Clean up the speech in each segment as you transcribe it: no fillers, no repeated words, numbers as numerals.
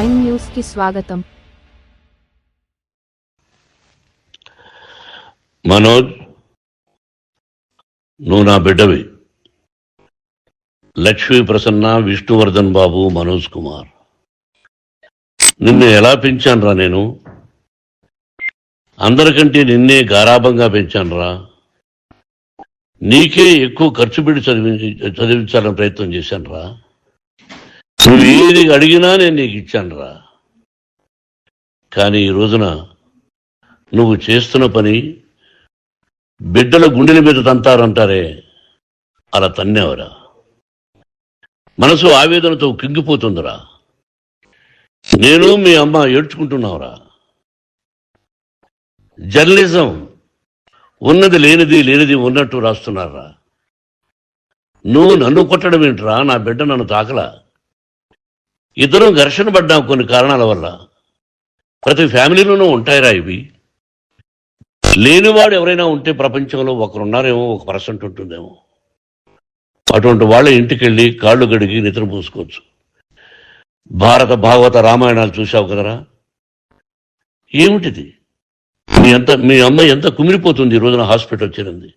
Prime news కి స్వాగతం. మనోజ్, నువ్వు నా బిడ్డవి. లక్ష్మీ ప్రసన్న, విష్ణువర్ధన్ బాబు, మనోజ్ కుమార్. నిన్ను ఎలా పెంచానురా నేను? అందరికంటే నిన్నే గారాభంగా పెంచానురా. నీకే ఎక్కువ ఖర్చు పెట్టి చదివించాలని ప్రయత్నం చేశానురా. నువ్వు ఏది అడిగినా నేను నీకు ఇచ్చానురా. కానీ ఈ రోజున నువ్వు చేస్తున్న పని బిడ్డల గుండెల మీద తంతారంటారే, అలా తన్నేవరా. మనసు ఆవేదనతో కింగిపోతుందిరా. నేను మీ అమ్మ ఏడ్చుకుంటున్నావురా. జర్నలిజం ఉన్నది లేనిది, లేనిది ఉన్నట్టు రాస్తున్నారా. నువ్వు నన్ను కొట్టడం ఏంట్రా? నా బిడ్డ నన్ను తాకలా. ఇద్దరం ఘర్షణ పడ్డాం కొన్ని కారణాల వల్ల. ప్రతి ఫ్యామిలీలోనూ ఉంటాయిరా ఇవి. లేనివాడు ఎవరైనా ఉంటే ప్రపంచంలో ఒకరున్నారేమో, 1% ఉంటుందేమో. అటువంటి వాళ్ళ ఇంటికి వెళ్ళి కాళ్ళు గడిగి నిద్ర పూసుకోవచ్చు. భారత భాగవత రామాయణాలు చూశావు కదరా. ఏమిటిది? మీ అమ్మ ఎంత కుమిలిపోతుంది ఈ రోజున హాస్పిటల్ చేరింది.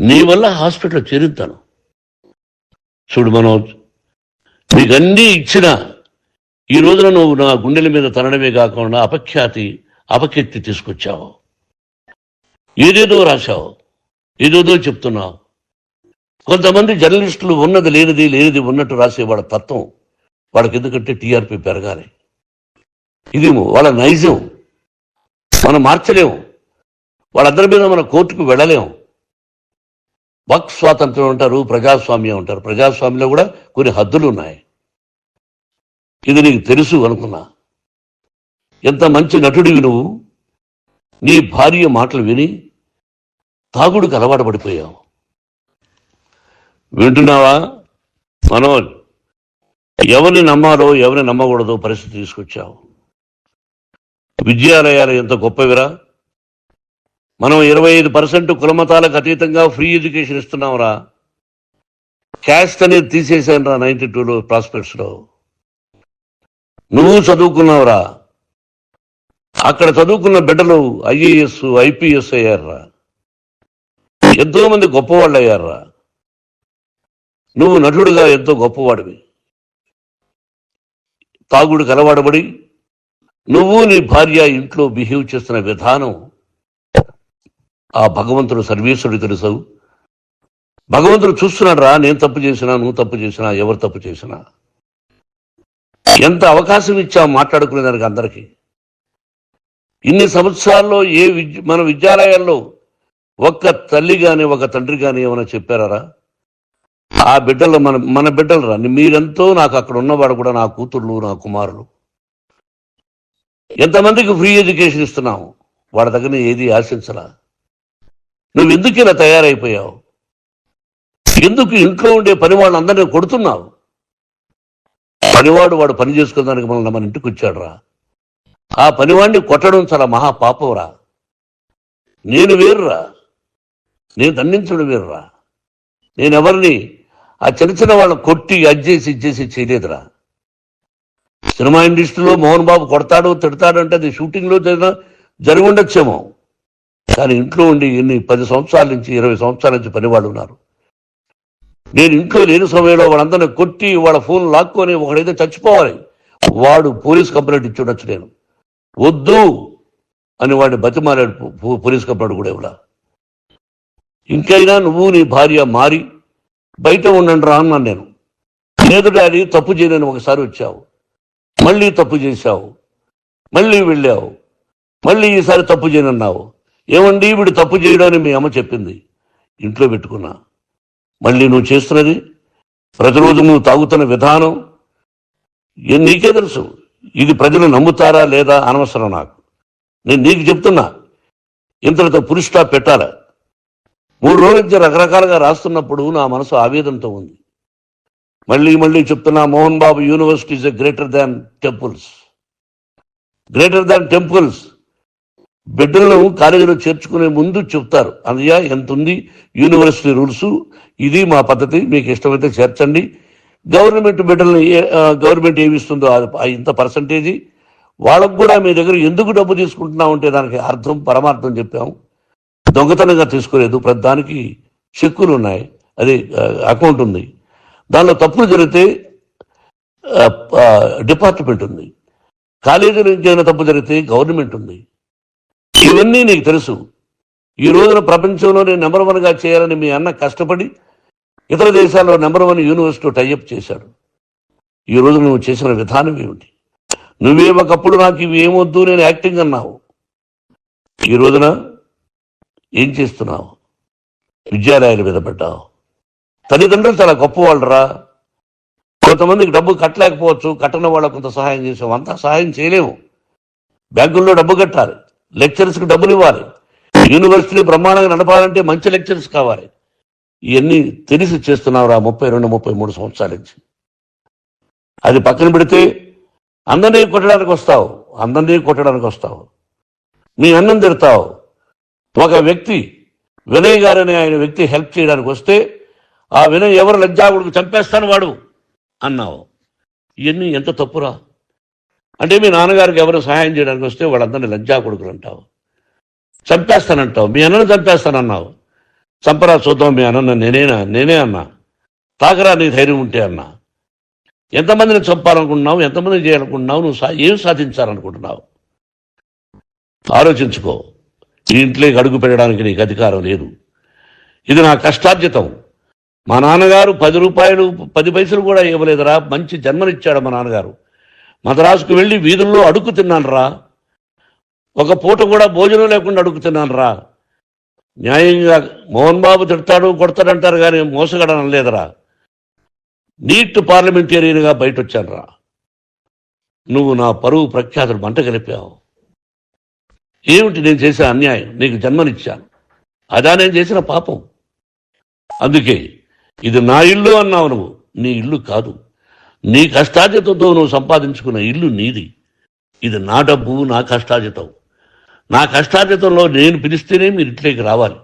నీ వల్ల హాస్పిటల్ చేరుతాను. చూడు మనోజ్, నీకన్నీ ఇచ్చిన ఈ రోజున నువ్వు నా గుండెల మీద తనడమే కాకుండా అపకీర్తి తీసుకొచ్చావు. ఏదేదో రాశావు, ఏదేదో చెప్తున్నావు. కొంతమంది జర్నలిస్టులు ఉన్నది లేనిది, లేనిది ఉన్నట్టు రాసేవాళ్ళ తత్వం వాడికి. ఎందుకంటే టీఆర్పీ పెరగాలి. ఇది వాళ్ళ నైజం. మనం మార్చలేము. వాళ్ళందరి మీద మన కోర్టుకు వెళ్ళలేము. వాక్ స్వాతంత్రం అంటారు, ప్రజాస్వామ్యం అంటారు. ప్రజాస్వామ్యంలో కూడా కొన్ని హద్దులు ఉన్నాయి. ఇది నీకు తెలుసు అనుకున్నా. ఎంత మంచి నటుడివి నువ్వు. నీ భార్య మాటలు విని తాగుడికి అలవాటు పడిపోయావు. వింటున్నావా మనోజ్? ఎవరిని నమ్మాలో ఎవరిని నమ్మకూడదో పరిస్థితి తీసుకొచ్చావు. విద్యాలయాలు ఎంత గొప్పవిరా. మనం 25% కులమతాలకు అతీతంగా ఫ్రీ ఎడ్యుకేషన్ ఇస్తున్నాంరా. క్యాస్ట్ అనేది తీసేశాను రా 92లో ప్రాస్పెక్ట్స్లో. నువ్వు చదువుకున్నావురా. అక్కడ చదువుకున్న బిడ్డలు IAS, IPS అయ్యారా. ఎంతో మంది గొప్పవాళ్ళు అయ్యారా. నువ్వు నటుడుగా ఎంతో గొప్పవాడివి. తాగుడికి అలవాడబడి నువ్వు నీ భార్య ఇంట్లో బిహేవ్ చేస్తున్న విధానం ఆ భగవంతుడు సర్వేశ్వరుడు తెలుసు. భగవంతుడు చూస్తున్నాడు రా. నేను తప్పు చేసినా, నువ్వు తప్పు చేసినా, ఎవరు తప్పు చేసినా. ఎంత అవకాశం ఇచ్చావు మాట్లాడుకునేదానికి అందరికీ. ఇన్ని సంవత్సరాల్లో మన విద్యాలయాల్లో ఒక్క తల్లి కానీ ఒక తండ్రి కానీ ఏమైనా చెప్పారా? ఆ బిడ్డలు మన బిడ్డలు రా. మీరెంతో నాకు అక్కడ ఉన్నవాడు కూడా నా కూతుర్లు, నా కుమారులు. ఎంతమందికి ఫ్రీ ఎడ్యుకేషన్ ఇస్తున్నావు. వాడి దగ్గర ఏది ఆశించలా. నువ్వు ఎందుకు ఇలా తయారైపోయావు? ఎందుకు ఇంట్లో ఉండే పని వాళ్ళందరినీ కొడుతున్నావు? పనివాడు వాడు పని చేసుకోవడానికి మన ఇంటికి వచ్చాడు రా. ఆ పనివాడిని కొట్టడం చాలా మహాపాపంరా. నేను వేరురా. నేను దండించడం వేరురా. నేనెవరిని ఆ చిన్న చిన్న వాళ్ళని కొట్టి ఇచ్చేసి చేయలేదురా. సినిమా ఇండస్ట్రీలో మోహన్ బాబు కొడతాడు, తిడతాడు అంటే అది షూటింగ్లో జరిగి ఉండొచ్చేమో. కానీ ఇంట్లో ఉండి 10 సంవత్సరాల నుంచి 20 సంవత్సరాల నుంచి పనివాళ్ళు ఉన్నారు. నేను ఇంట్లో లేని సమయంలో వాళ్ళందరినీ కొట్టి వాళ్ళ ఫోన్ లాక్కొని ఒకడైతే చచ్చిపోవాలి. వాడు పోలీస్ కంప్లైంట్ ఇచ్చి ఉండొచ్చు. నేను వద్దు అని వాడిని బతిమాలాడు. పోలీస్ కంప్లైంట్ కూడా ఇవ్వలా. ఇంకైనా నువ్వు నీ భార్య మారి బయట ఉండండి రా అన్నాను నేను. లేదు డాడీ, తప్పు చేయలేని ఒకసారి వచ్చావు, మళ్ళీ తప్పు చేశావు, మళ్ళీ వెళ్ళావు, మళ్ళీ ఈసారి తప్పు చేయనన్నావు. ఏమండి వీడు తప్పు చేయడం అని మీ అమ్మ చెప్పింది. ఇంట్లో పెట్టుకున్నా. మళ్ళీ నువ్వు చేస్తున్నది, ప్రతిరోజు నువ్వు తాగుతున్న విధానం నీకే తెలుసు. ఇది ప్రజలు నమ్ముతారా లేదా అనవసరం నాకు. నేను నీకు చెప్తున్నా, ఇంతటితో పులి స్టాప్ పెట్టాలా. 3 రోజుల నుంచి రకరకాలుగా రాస్తున్నప్పుడు నా మనసు ఆవేదనతో ఉంది. మళ్ళీ చెప్తున్నా, Mohan Babu university is greater than temples. Greater than temples. బిడ్డలను కాలేజీలో చేర్చుకునే ముందు చెప్తారు, అన్నయ్య ఎంత ఉంది యూనివర్సిటీ రూల్స్, ఇది మా పద్ధతి, మీకు ఇష్టమైతే చేర్చండి, గవర్నమెంట్ బిడ్డల్ని గవర్నమెంట్ ఏమి ఇస్తుందో ఇంత పర్సంటేజీ వాళ్ళకు కూడా మీ దగ్గర ఎందుకు డబ్బు తీసుకుంటున్నాం అంటే దానికి అర్థం పరమార్థం చెప్పాము. దొంగతనంగా తీసుకోలేదు, ప్రతి దానికి చెక్కులు ఉన్నాయి, అది అకౌంట్ ఉంది, దానిలో తప్పులు జరిగితే డిపార్ట్మెంట్ ఉంది, కాలేజీ నుంచి ఏమైనా తప్పు జరిగితే గవర్నమెంట్ ఉంది. ఇవన్నీ నీకు తెలుసు. ఈ రోజున ప్రపంచంలోనే నెంబర్ 1గా చేయాలని మీ అన్న కష్టపడి ఇతర దేశాల్లో నెంబర్ 1 యూనివర్సిటీ టైఅప్ చేశాడు. ఈ రోజు నువ్వు చేసిన విధానం ఏమిటి? నువ్వే ఒకప్పుడు నాకు ఇవి ఏమొద్దు నేను యాక్టింగ్ అన్నావు, ఈ రోజున ఏం చేస్తున్నావు? విద్యాలయాల మీద పెట్టావు. తల్లిదండ్రులు చాలా గొప్పవాళ్ళరా. కొంతమందికి డబ్బు కట్టలేకపోవచ్చు, కట్టని వాళ్ళకు కొంత సహాయం చేసాం, అంతా సహాయం చేయలేము. బ్యాంకుల్లో డబ్బు కట్టాలి, లెక్చరర్స్కి డబ్బులు ఇవ్వాలి, యూనివర్సిటీ బ్రహ్మాండంగా నడపాలంటే మంచి లెక్చరర్స్ కావాలి. ఇవన్నీ తెలిసి చేస్తున్నావురా 32-33 సంవత్సరాల నుంచి. అది పక్కన పెడితే అందరినీ కొట్టడానికి వస్తావు, మీ అన్నం తిడతావు. ఒక వ్యక్తి వినయ్ గారని ఆయన వ్యక్తి హెల్ప్ చేయడానికి వస్తే ఆ వినయ్ ఎవరు లజ్జాగుడికి చంపేస్తాను వాడు అన్నావు. ఇవన్నీ ఎంత తప్పురా? అంటే మీ నాన్నగారికి ఎవరు సహాయం చేయడానికి వస్తే వాళ్ళందరినీ లజ్జాగుడుకులు అంటావు, చంపేస్తానంటావు. మీ అన్నను చంపేస్తానన్నావు, చంపరా చూద్దాం మీ అన్న నేనే అన్నా, తాకరా నీ ధైర్యం ఉంటే అన్నా. ఎంతమందిని చంపాలనుకుంటున్నావు, ఎంతమందిని చేయాలనుకుంటున్నావు, నువ్వు ఏం సాధించాలనుకుంటున్నావు? ఆలోచించుకో. ఈ ఇంట్లోకి అడుగు పెట్టడానికి నీకు అధికారం లేదు. ఇది నా కష్టార్జితం. మా నాన్నగారు 10 రూపాయలు 10 పైసలు కూడా ఇవ్వలేదురా, మంచి జన్మనిచ్చాడు మా నాన్నగారు. మద్రాసుకు వెళ్ళి వీధుల్లో అడుగు తిన్నాను రా, ఒక పూట కూడా భోజనం లేకుండా అడుగు తిన్నాను రా. న్యాయంగా మోహన్ బాబు తిడతాడు కొడతాడంటారు కానీ మోసగడనం లేదురా. నీట్ పార్లమెంటేరియన్గా బయట వచ్చాను రా. నువ్వు నా పరువు ప్రఖ్యాతులు మంట కలిపావు. ఏమిటి నేను చేసిన అన్యాయం? నీకు జన్మనిచ్చాను, అదా నేను చేసిన పాపం. అందుకే ఇది నా ఇల్లు అన్నావు. నువ్వు నీ ఇల్లు కాదు, నీ కష్టార్జితంతో నువ్వు సంపాదించుకున్న ఇల్లు నీది. ఇది నా డబ్బు, నా కష్టార్జితం. నా కష్టార్జితంలో నేను పిలిస్తేనే మీరు ఇంట్లోకి రావాలి.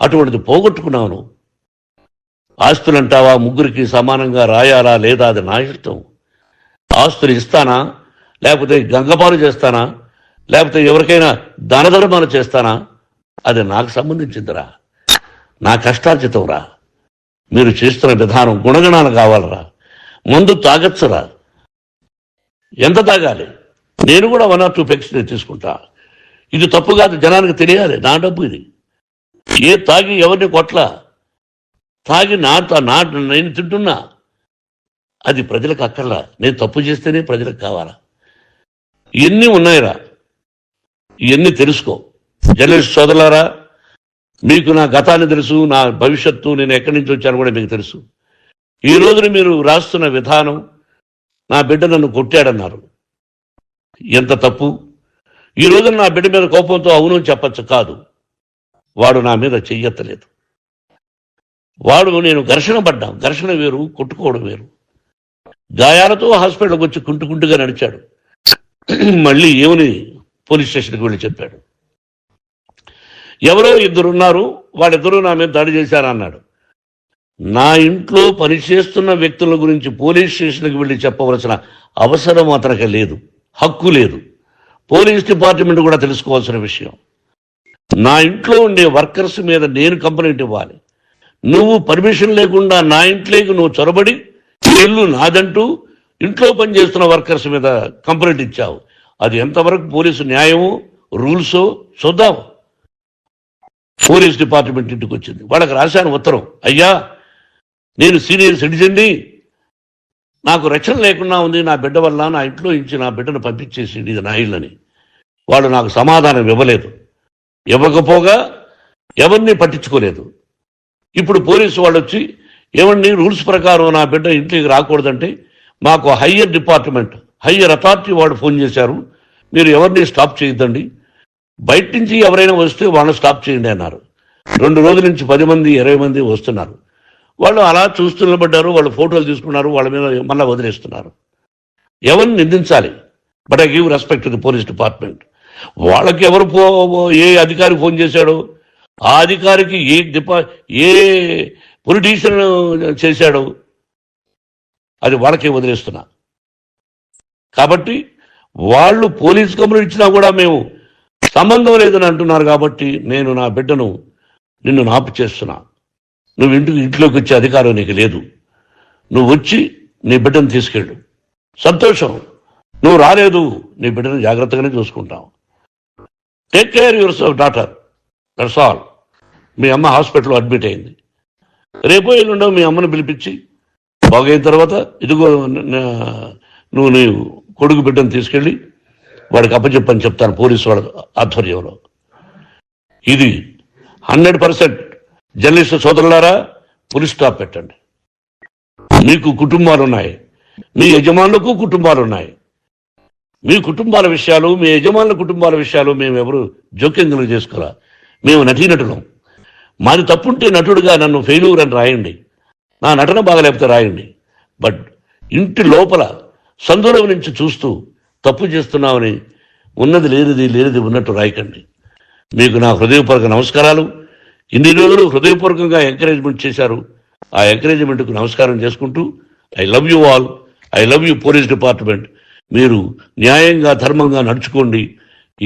అటువంటిది పోగొట్టుకున్నావు నువ్వు. ఆస్తులు అంటావా, ముగ్గురికి సమానంగా రాయాలా లేదా అది నా ఇష్టం. ఆస్తులు ఇస్తానా, లేకపోతే గంగపాలు చేస్తానా, లేకపోతే ఎవరికైనా దానధర్మాలు చేస్తానా, అది నాకు సంబంధించిందిరా, నా కష్టార్జితం రా. మీరు చేస్తున్న విధానం గుణగణాలు కావాలరా. మందు తాగచ్చురా, ఎంత తాగాలి? నేను కూడా 1 or 2 పెగ్స్ తీసుకుంటా. ఇది తప్పు కాదు, జనానికి తెలియాలి, నా డబ్బు ఇది. ఏ తాగి ఎవరిని కొట్లా, తాగి నేను తింటున్నా, అది ప్రజలకు అక్కర్లా. నేను తప్పు చేస్తేనే ప్రజలకు కావాలా. ఇవన్నీ ఉన్నాయిరా, ఇవన్నీ తెలుసుకో. జర్నలిస్ట్ సోదరులారా, మీకు నా గతాన్ని తెలుసు, నా భవిష్యత్తు, నేను ఎక్కడి నుంచి వచ్చాను కూడా మీకు తెలుసు. ఈ రోజున మీరు రాస్తున్న విధానం, నా బిడ్డ నన్ను కొట్టాడన్నారు, ఎంత తప్పు. ఈ రోజున నా బిడ్డ మీద కోపంతో అవును చెప్పచ్చు, కాదు, వాడు నా మీద చెయ్యెత్తలేదు. నేను ఘర్షణ పడ్డాం. ఘర్షణ వేరు, కొట్టుకోవడం వేరు. గాయాలతో హాస్పిటల్కి వచ్చి కుంటుకుంటుగా నడిచాడు. మళ్ళీ ఏమని పోలీస్ స్టేషన్కి వెళ్ళి చెప్పాడు. ఎవరో 2 ఉన్నారు, వాళ్ళిద్దరూ నా మీద దాడి చేశారన్నాడు. నా ఇంట్లో పనిచేస్తున్న వ్యక్తుల గురించి పోలీస్ స్టేషన్కి వెళ్ళి చెప్పవలసిన అవసరం అతనికి లేదు, హక్కు లేదు. పోలీస్ డిపార్ట్మెంట్ కూడా తెలుసుకోవాల్సిన విషయం. నా ఇంట్లో ఉండే వర్కర్స్ మీద నేను కంప్లైంట్ ఇవ్వాలి. నువ్వు పర్మిషన్ లేకుండా నా ఇంట్లోకి నువ్వు చొరబడి ఇల్లు నాదంటూ ఇంట్లో పనిచేస్తున్న వర్కర్స్ మీద కంప్లైంట్ ఇచ్చావు. అది ఎంతవరకు పోలీసు న్యాయమో రూల్సో చూద్దాం. పోలీస్ డిపార్ట్మెంట్ ఇంటికి వచ్చింది, వాళ్ళకి రాశాను ఉత్తరం, అయ్యా నేను సీనియర్ సిటిజన్ని, నాకు రక్షణ లేకుండా ఉంది, నా బిడ్డ వల్ల నా ఇంట్లో నుంచి నా బిడ్డను పంపించేసింది, ఇది నా ఇల్లని. వాళ్ళు నాకు సమాధానం ఇవ్వలేదు. ఇవ్వకపోగా ఎవరిని పట్టించుకోలేదు. ఇప్పుడు పోలీసు వాళ్ళు వచ్చి ఏమండి రూల్స్ ప్రకారం నా బిడ్డ ఇంటికి రాకూడదంటే మాకు హయ్యర్ డిపార్ట్మెంట్, హయ్యర్ అథారిటీ వాళ్ళు ఫోన్ చేశారు, మీరు ఎవరిని స్టాప్ చేయొద్దండి, బయట నుంచి ఎవరైనా వస్తే వాళ్ళని స్టాప్ చేయండి అన్నారు. 2 రోజుల నుంచి 10 మంది 20 మంది వస్తున్నారు. వాళ్ళు అలా చూస్తూ నిలబడ్డారు, వాళ్ళు ఫోటోలు తీసుకున్నారు, వాళ్ళ మీద మళ్ళీ వదిలేస్తున్నారు. ఎవరిని నిందించాలి? But I give respect to the police department. వాళ్ళకి ఎవరు ఏ అధికారి ఫోన్ చేశాడో ఆ అధికారికి ఏ పొలిటీషియన్ చేశాడో అది వాళ్ళకే వదిలేస్తున్నా. కాబట్టి వాళ్ళు పోలీస్ కంప్లైంట్ ఇచ్చినా కూడా మేము సంబంధం లేదని అంటున్నారు. కాబట్టి నేను నా బిడ్డను నిన్ను నాపు చేస్తున్నా. నువ్వు ఇంట్లోకి వచ్చే అధికారం నీకు లేదు. నువ్వు వచ్చి నీ బిడ్డను తీసుకెళ్ళు. సంతోషం, నువ్వు రాలేదు, నీ బిడ్డను జాగ్రత్తగానే చూసుకుంటావు. Take care your daughter, that's all. మీ అమ్మ హాస్పిటల్లో అడ్మిట్ అయింది. రేపో ఎల్లుండో మీ అమ్మను పిలిపించి బాగైన తర్వాత ఇదిగో నువ్వు నీ కొడుకు బిడ్డను తీసుకెళ్ళి వాడికి అప్పచెప్పని చెప్తాను పోలీసు వాళ్ళ ఆధ్వర్యంలో. ఇది 100% జర్నలిస్టు సోదరులారా, పులి స్టాప్ పెట్టండి. మీకు కుటుంబాలు ఉన్నాయి, మీ యజమానులకు కుటుంబాలు ఉన్నాయి. మీ కుటుంబాల విషయాలు, మీ యజమానుల కుటుంబాల విషయాలు మేము ఎవరు జోక్యం చేసుకోరా. మేము నటీనటులం. మాది తప్పుంటే నటుడుగా నన్ను ఫెయిల్యూర్ అని రాయండి, నా నటన బాగలేకపోతే రాయండి. బట్ ఇంటి లోపల సందులో నుంచి చూస్తూ తప్పు చేస్తున్నామని ఉన్నది లేనిది ఉన్నట్టు రాయకండి. మీకు నా హృదయపూర్వక నమస్కారాలు. ఇన్ని రోజులు హృదయపూర్వకంగా ఎంకరేజ్మెంట్ చేశారు. ఆ ఎంకరేజ్మెంట్కు నమస్కారం చేసుకుంటూ I love you all. I love you police department. మీరు న్యాయంగా ధర్మంగా నడుచుకోండి,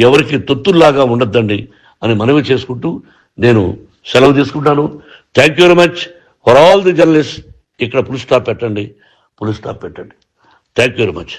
ఎవరికి తొత్తుల్లాగా ఉండొద్దండి అని మనవి చేసుకుంటూ నేను సెలవు తీసుకుంటాను. Thank you very much for all the journalist. ఇక్కడ పులి స్టాప్ పెట్టండి. Thank you very much.